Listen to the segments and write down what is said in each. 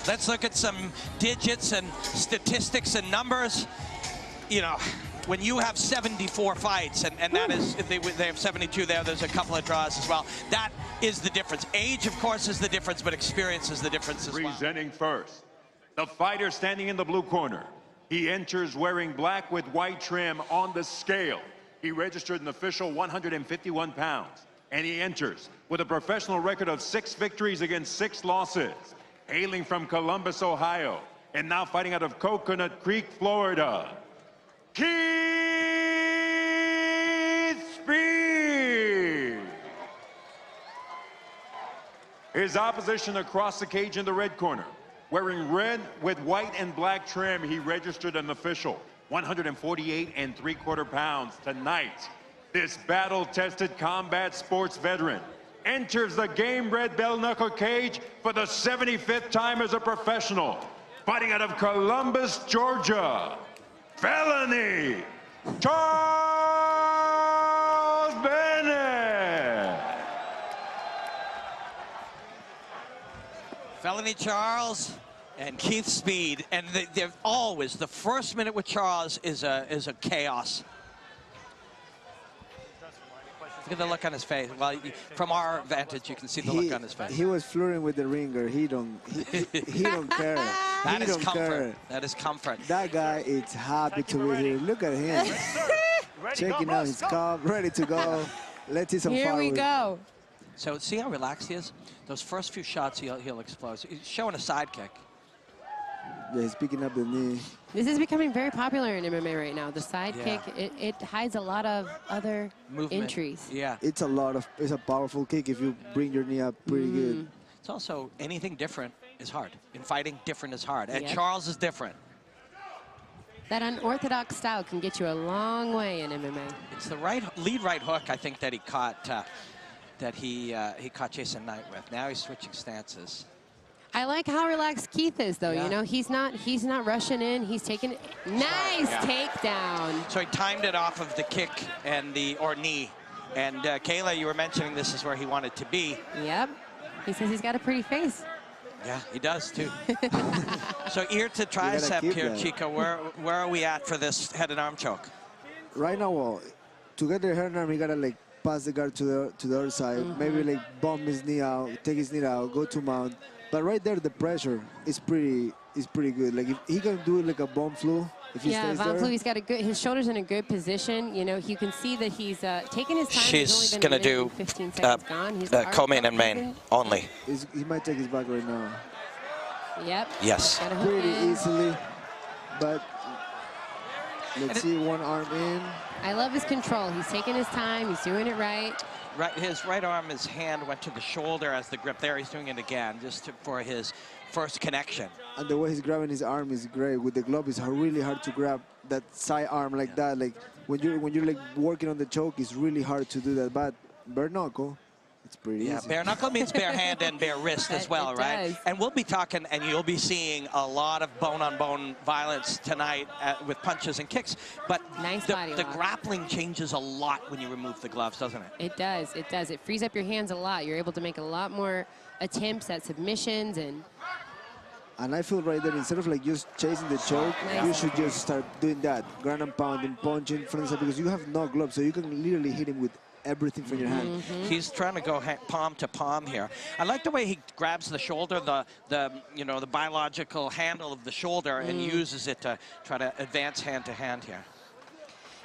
Let's look at some digits and statistics and numbers. You know, when you have 74 fights, and that is, if they have 72 there, there's a couple of draws as well. That is the difference. Age, of course, is the difference, but experience is the difference as well. Presenting first, the fighter standing in the blue corner. He enters wearing black with white trim on the scale. He registered an official 151 pounds, and he enters with a professional record of 6 victories against 6 losses. Hailing from Columbus, Ohio, and now fighting out of Coconut Creek, Florida, Keith Speed. His opposition across the cage in the red corner. Wearing red with white and black trim, he registered an official 148 3/4 pounds. Tonight, this battle-tested combat sports veteran enters the Gamebred Bareknuckle cage for the 75th time as a professional. Fighting out of Columbus, Georgia, Felony Bennett. Felony Charles and Keith Speed, and they're always, the first minute with Charles is a chaos. Look at the look on his face. Well, from our vantage, you can see the look on his face. He was flirting with the ringer. He don't care. That is comfort. That is comfort. That guy is happy to be here. Look at him. Checking out his cup, ready to go. Let's see some Here we go. So see how relaxed he is? Those first few shots, he'll explode. He's showing a side kick. Yeah, he's picking up the knee. This is becoming very popular in MMA right now. The side kick, it hides a lot of other entries. Yeah. It's a powerful kick if you bring your knee up pretty good. It's also, anything different is hard. In fighting, different is hard. And Charles is different. That unorthodox style can get you a long way in MMA. It's the lead right hook, I think, that he caught he caught Jason Knight with. Now he's switching stances. I like how relaxed Keith is, though. You know, he's not rushing in. He's taking nice takedown. So he timed it off of the kick and or knee. And Kayla, you were mentioning this is where he wanted to be. Yep. He says he's got a pretty face. Yeah, he does too. So ear to tricep here, Chico. Where are we at for this head and arm choke? Right now, well, to get the head and arm, he gotta like pass the guard to the other side. Maybe like bump his knee out, take his knee out, go to mount. But right there, the pressure is pretty good. Like if he can do like a bomb flu, if he stays there. He's got his shoulders in a good position. You know, you can see that he's taking his time. She's gonna do co-main and main only. He might take his back right now. Yep. Yes. Pretty easily, but let's see, one arm in. I love his control. He's taking his time. He's doing it right. His right arm, his hand went to the shoulder as the grip. There, he's doing it again, just for his first connection. And the way he's grabbing his arm is great. With the glove, it's really hard to grab that side arm like that. Like when you're like working on the choke, it's really hard to do that. But bare knuckle, it's pretty easy. Bare knuckle means bare hand and bare wrist as well, right? Does. And we'll be talking, and you'll be seeing a lot of bone-on-bone violence tonight with punches and kicks. But the grappling changes a lot when you remove the gloves, doesn't it? It does. It does. It frees up your hands a lot. You're able to make a lot more attempts at submissions and I feel right there, instead of like just chasing the choke, you should just start doing that, ground and pound and punching from the side, because you have no gloves, so you can literally hit him with everything from your hand. He's trying to go palm to palm here. I like the way he grabs the shoulder, the biological handle of the shoulder, and uses it to try to advance hand to hand here.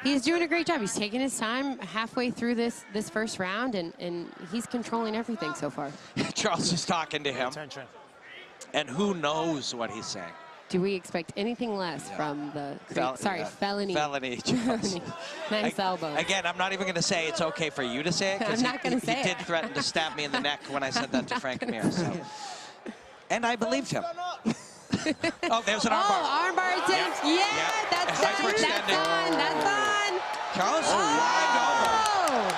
He's doing a great job. He's taking his time halfway through this first round, and he's controlling everything so far. Charles is talking to him. And who knows what he's saying. Do we expect anything less from the Felony? Felony. Nice elbow. Again, I'm not even going to say it's okay for you to say it, because he did threaten to stab me in the neck when I said that to Frank Mir. So. And I believed him. Oh, there's an armbar. Oh, armbar attempt. That's done. That's on. Charles flying over.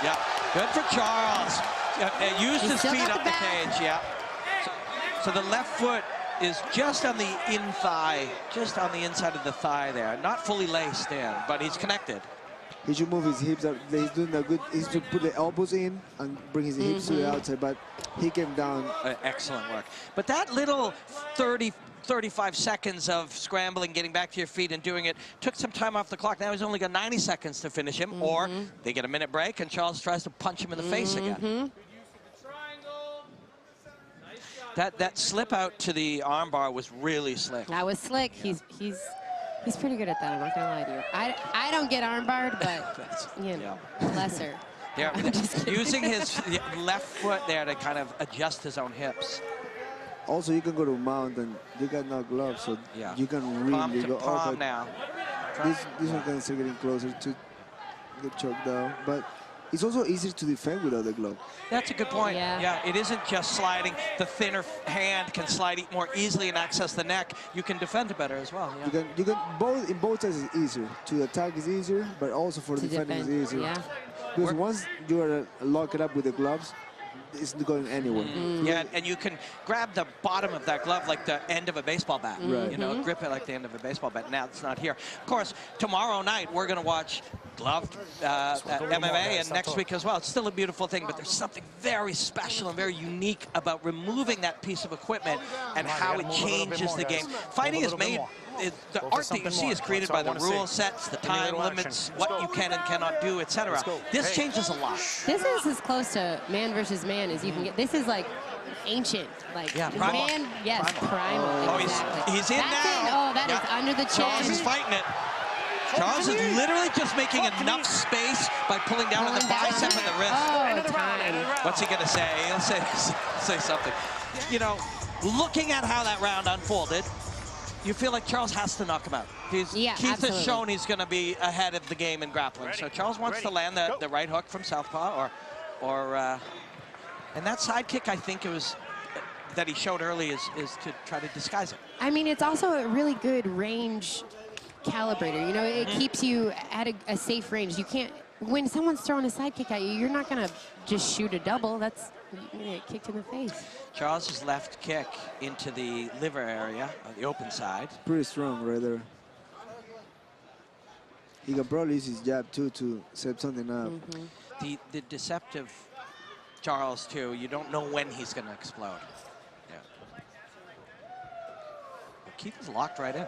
Yeah, good for Charles. Used his feet up the cage. So the left foot is just on the thigh, just on the inside of the thigh there. Not fully laced in, but he's connected. He should move his hips up. He's doing a good. He should put the elbows in and bring his hips to the outside. But he came down. Excellent work. But that little 35 seconds of scrambling, getting back to your feet and doing it, took some time off the clock. Now he's only got 90 seconds to finish him, or they get a minute break and Charles tries to punch him in the face again. That slip out to the armbar was really slick. That was slick. He's pretty good at that. I'm not gonna lie to you. I don't get armbarred, but you know, lesser. Yeah, using his left foot there to kind of adjust his own hips. Also, you can go to mount and you got no gloves, so you can really palm to go. Palm now. This one can start getting closer to get choked down, but it's also easier to defend without the glove. That's a good point. Yeah, it isn't just sliding. The thinner hand can slide more easily and access the neck. You can defend it better as well. Yeah. You can both in both sides is easier. To attack is easier, but also for defending is easier. Yeah. Because once you are locked up with the gloves, it's not going anywhere. Yeah, and you can grab the bottom of that glove like the end of a baseball bat. Right. You know, grip it like the end of a baseball bat. Now it's not here. Of course, tomorrow night we're going to watch gloved MMA, and next week as well. It's still a beautiful thing, but there's something very special and very unique about removing that piece of equipment and how it changes the game. Fighting is made. The art that you see is created by the rule sets, the time limits, what you can and cannot do, etc. This changes a lot. This is as close to man versus man as you can get. This is like ancient, like man, yes, primal. Oh, exactly. he's in now. Oh, that is under the chin. Charles is fighting it. Charles is literally just making enough space by pulling down on the bicep and the wrist. Oh, time. What's he gonna say? He'll say something. You know, looking at how that round unfolded, you feel like Charles has to knock him out. Keith has shown he's going to be ahead of the game in grappling. So Charles wants to land the right hook from southpaw, and that side kick, I think it was that he showed early is to try to disguise it. I mean, it's also a really good range calibrator. You know, it keeps you at a safe range. You can't, when someone's throwing a side kick at you, you're not going to just shoot a double. That's, you're going to get kicked in the face. Charles's left kick into the liver area, on the open side. Pretty strong right there. He can probably use his jab too to set something up. The deceptive Charles too, you don't know when he's going to explode. Yeah. But Keith is locked right in.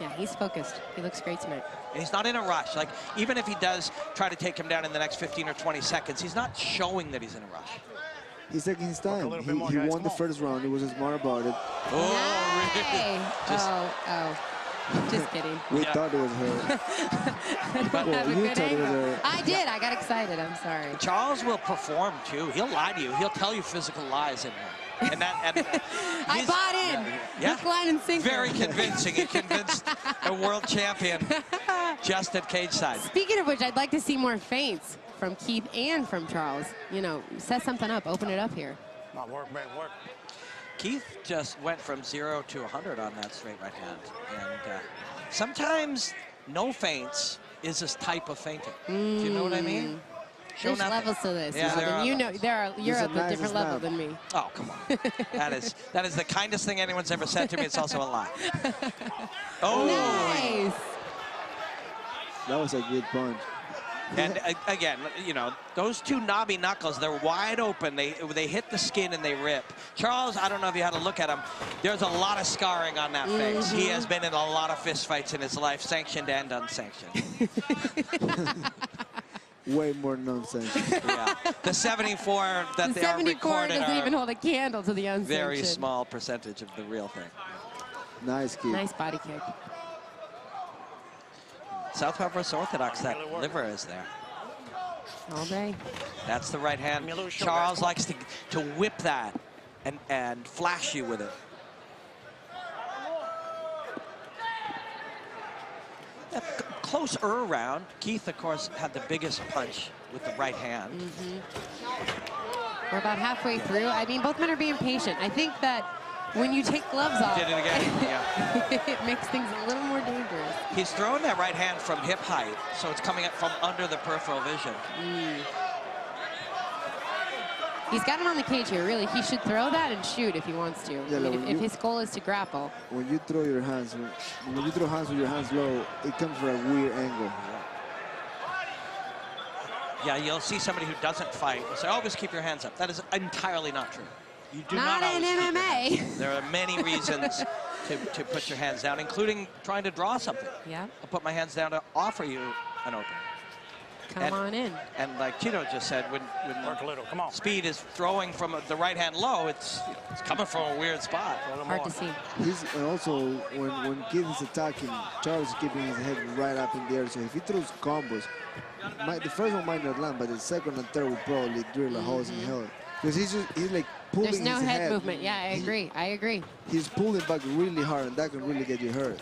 Yeah, he's focused. He looks great tonight. And he's not in a rush. Like, even if he does try to take him down in the next 15 or 20 seconds, he's not showing that he's in a rush. He's taking his time. He won the first round. He was smart about it. Oh, really? Just kidding. We thought it was her. Well, you thought it was her. I did. I got excited. I'm sorry. Charles will perform, too. He'll lie to you. He'll tell you physical lies in there. And I bought in. Yeah. Hook, line, and sinker. Very convincing. He convinced a world champion just at cage side. Speaking of which, I'd like to see more feints from Keith and from Charles. You know, set something up, open it up here. Not work, man, work. Keith just went from 0 to 100 on that straight right hand. And sometimes no feints is this type of feinting. Do you know what I mean? There's levels to this. Yeah, you know, you're at a different level than me. Oh, come on. that is the kindest thing anyone's ever said to me. It's also a lie. Oh. Nice. That was a good punch. And again, you know, those two knobby knuckles, they're wide open. They hit the skin and they rip. Charles, I don't know if you had a look at him. There's a lot of scarring on that face. He has been in a lot of fist fights in his life, sanctioned and unsanctioned. Way more nonsense. Yeah. The 74 that they are recorded doesn't even hold a candle to the unsanctioned. Very small percentage of the real thing. Nice kick. Nice body kick. Southpaw versus Orthodox, that liver is there. All day. That's the right hand. Charles likes to whip that and flash you with it. A closer round. Keith, of course, had the biggest punch with the right hand. We're about halfway through. I mean, both men are being patient. I think that when you take gloves off, Did it again, yeah. it makes things a little more dangerous. He's throwing that right hand from hip height, so it's coming up from under the peripheral vision. He's got him on the cage here, really. He should throw that and shoot if he wants to. Yeah, I mean, if his goal is to grapple. When you throw your hands, when you throw hands with your hands low, it comes from a weird angle. Yeah, you'll see somebody who doesn't fight will say, always keep your hands up. That is entirely not true. You do not in always keep your hands MMA. up. There are many reasons to put your hands down, including trying to draw something. Yeah. I'll put my hands down to offer you an opening. Come on in. And like Tito just said, when Work a little. Come on. Speed is throwing from the right hand low, it's coming from a weird spot. Hard to see. He's also, when Keith is attacking, Charles is keeping his head right up in the air. So if he throws combos, the first one might not land, but the second and third will probably drill a hole in hell. Because he's like pulling There's no his head movement. Yeah, I agree. He's pulling back really hard, and that can really get you hurt.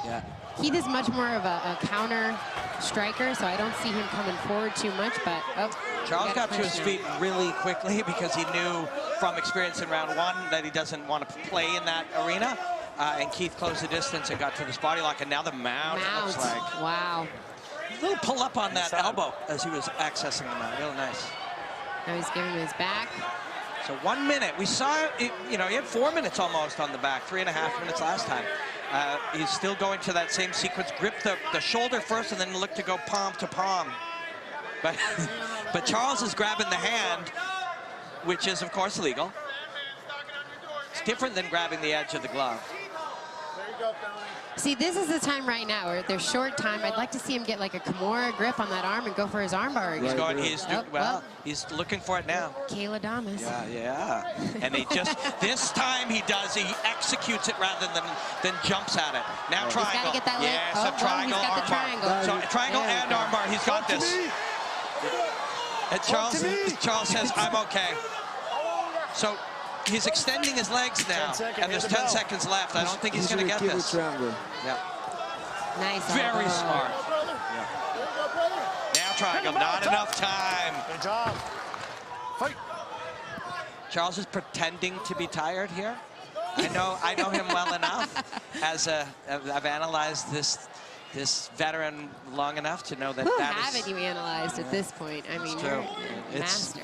Yeah. Keith is much more of a counter striker, so I don't see him coming forward too much, but Charles got to his feet really quickly because he knew from experience in round one that he doesn't want to play in that arena. And Keith closed the distance and got to this body lock, and now the mount. It looks like. Wow. A little pull up on that elbow as he was accessing the mount. Real nice. Now he's giving him his back. So 1 minute. We saw it, you know, he had 4 minutes almost on the back, 3.5 minutes last time. He's still going to that same sequence. Grip the shoulder first and then look to go palm to palm. But Charles is grabbing the hand, which is, of course, legal. It's different than grabbing the edge of the glove. See, this is the time right now where there's short time. I'd like to see him get like a Kimura grip on that arm and go for his armbar again. He's going, he's looking for it now. Kayla Damas. Yeah. And he just, this time he executes it rather than jumps at it. Now triangle. He's got to get that leg. Yeah, so triangle, he's got the armbar. triangle. So triangle and armbar, he's got this. And Charles says, I'm okay. So he's extending his legs now, and there's 10 seconds left. I don't think he's going to get this. Yeah. Nice. Very smart. Yeah. Now triangle, not enough time. Good job. Fight. Charles is pretending to be tired here. I know him well enough. I've analyzed this veteran long enough to know that Who haven't you analyzed at this point? I mean, you're a master.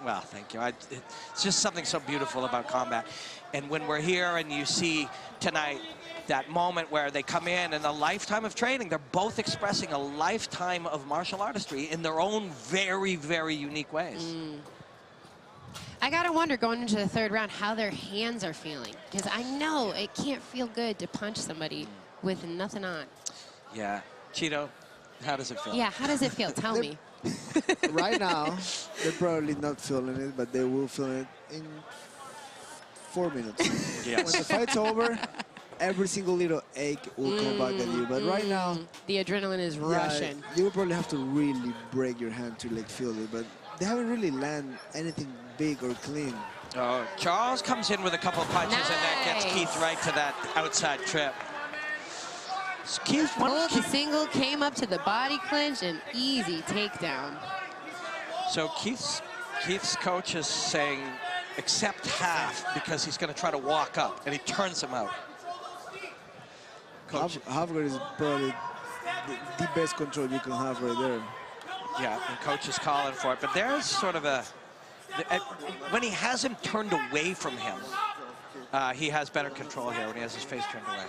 Well, thank you. It's just something so beautiful about combat. And when we're here and you see tonight that moment where they come in and a lifetime of training, they're both expressing a lifetime of martial artistry in their own very, very unique ways. I gotta wonder going into the third round how their hands are feeling, because I know it can't feel good to punch somebody with nothing on. Yeah. Cheeto, how does it feel? Yeah, how does it feel? Tell me. Right now, they're probably not feeling it, but they will feel it in 4 minutes. Yes. When the fight's over, every single little ache will come back at you. But right now, the adrenaline is rushing. You will probably have to really break your hand to like feel it. But they haven't really landed anything big or clean. Oh, Charles comes in with a couple of punches and that gets Keith right to that outside trip. Keith pulled the single, came up to the body clinch, and easy takedown. So Keith's coach is saying accept half because he's going to try to walk up, and he turns him out. Halfguard is probably the best control you can have right there. Yeah, and coach is calling for it, but there's sort of when he has him turned away from him, he has better control here when he has his face turned away.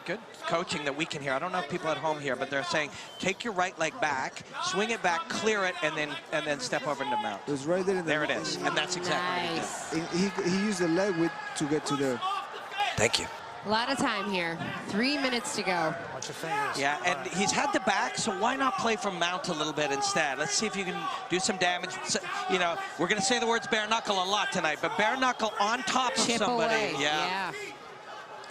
Good coaching that we can hear. I don't know if people at home hear, but they're saying take your right leg back, swing it back, clear it, and then step over into mount. It was right there. There it is, and that's exactly what he did. He used the leg width to get to there. Thank you. A lot of time here. 3 minutes to go. Watch your fingers. Yeah, and he's had the back, so why not play from mount a little bit instead? Let's see if you can do some damage. You know, we're going to say the words bare knuckle a lot tonight, but bare knuckle on top of somebody. Away. Yeah.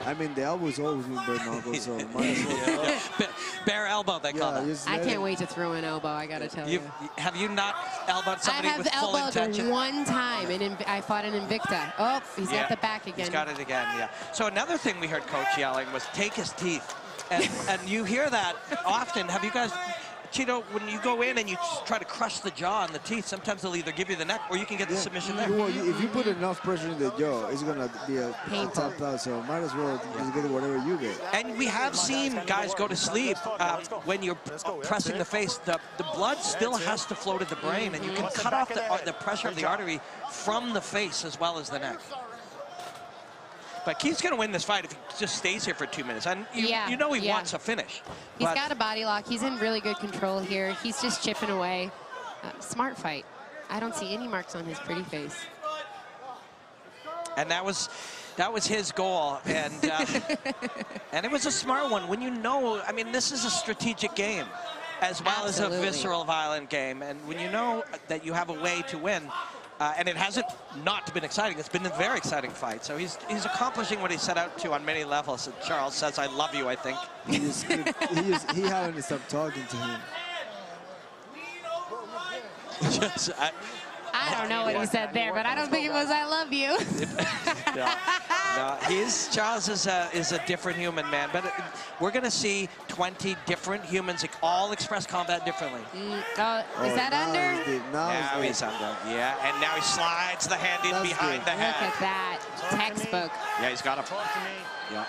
I mean, the elbow's always been bare knuckle, so might as well. Bare elbow, they call it. I can't wait to throw an elbow, I gotta tell you. Have you not elbowed somebody with full intention? I have elbowed one time, and I fought in Invicta. Oh, he's got the back again. He's got it again, yeah. So another thing we heard coach yelling was take his teeth. And you hear that often. Have you guys... Cheeto, when you go in and you try to crush the jaw and the teeth, sometimes they'll either give you the neck or you can get the submission there. Well, if you put enough pressure in the jaw, it's going to be a tap out, so might as well just get whatever you get. And we have seen guys go to sleep when you're pressing the face. The blood still has to flow to the brain, and you can cut off the pressure of the artery from the face as well as the neck. But Keith's going to win this fight if he just stays here for 2 minutes. And you know he wants a finish. He's got a body lock. He's in really good control here. He's just chipping away. Smart fight. I don't see any marks on his pretty face. And that was his goal, and and it was a smart one. When you know, I mean, this is a strategic game, as well as a visceral, violent game. And when you know that you have a way to win, and it hasn't not been exciting. It's been a very exciting fight. So he's accomplishing what he set out to on many levels. And Charles says, "I love you." I think he hadn't stopped talking to him. I don't know what he said there, but I don't think it was "I love you." No, Charles is a different human, man. But we're going to see 20 different humans all express combat differently. Is that under? Now he's under. Yeah, and now he slides the hand in behind the head. Look at that. Textbook. Yeah, he's got a... Yeah.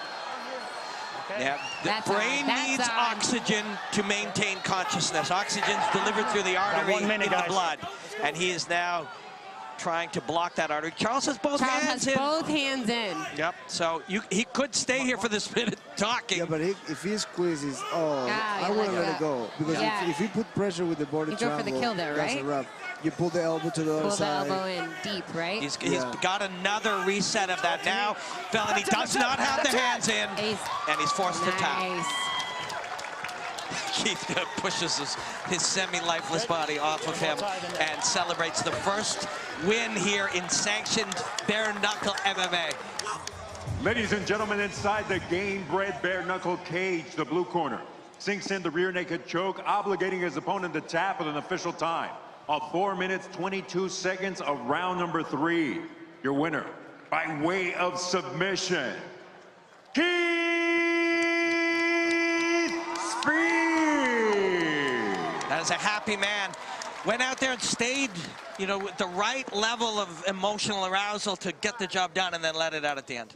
Yeah, the That's brain needs oxygen to maintain consciousness. Oxygen's delivered through the artery in the blood, and he is now trying to block that artery. Charles has both hands in. Both hands in. Yep. So he could stay here for this minute talking. Yeah, but if he squeezes, I wouldn't let it go, because if he put pressure with the body triangle, go for the kill there, right? That's a wrap. You pull the elbow to the other side. Pull the elbow in deep, right? He's got another reset of that now. Felony does not have the hands in, and he's forced to tap. Keith pushes his semi-lifeless body off of him and celebrates the first win here in sanctioned bare-knuckle MMA. Ladies and gentlemen, inside the Gamebred Bareknuckle cage, the blue corner sinks in the rear naked choke, obligating his opponent to tap with an official time of 4 minutes, 22 seconds of round number 3. Your winner, by way of submission, Keith Speed. That is a happy man. Went out there and stayed, with the right level of emotional arousal to get the job done, and then let it out at the end.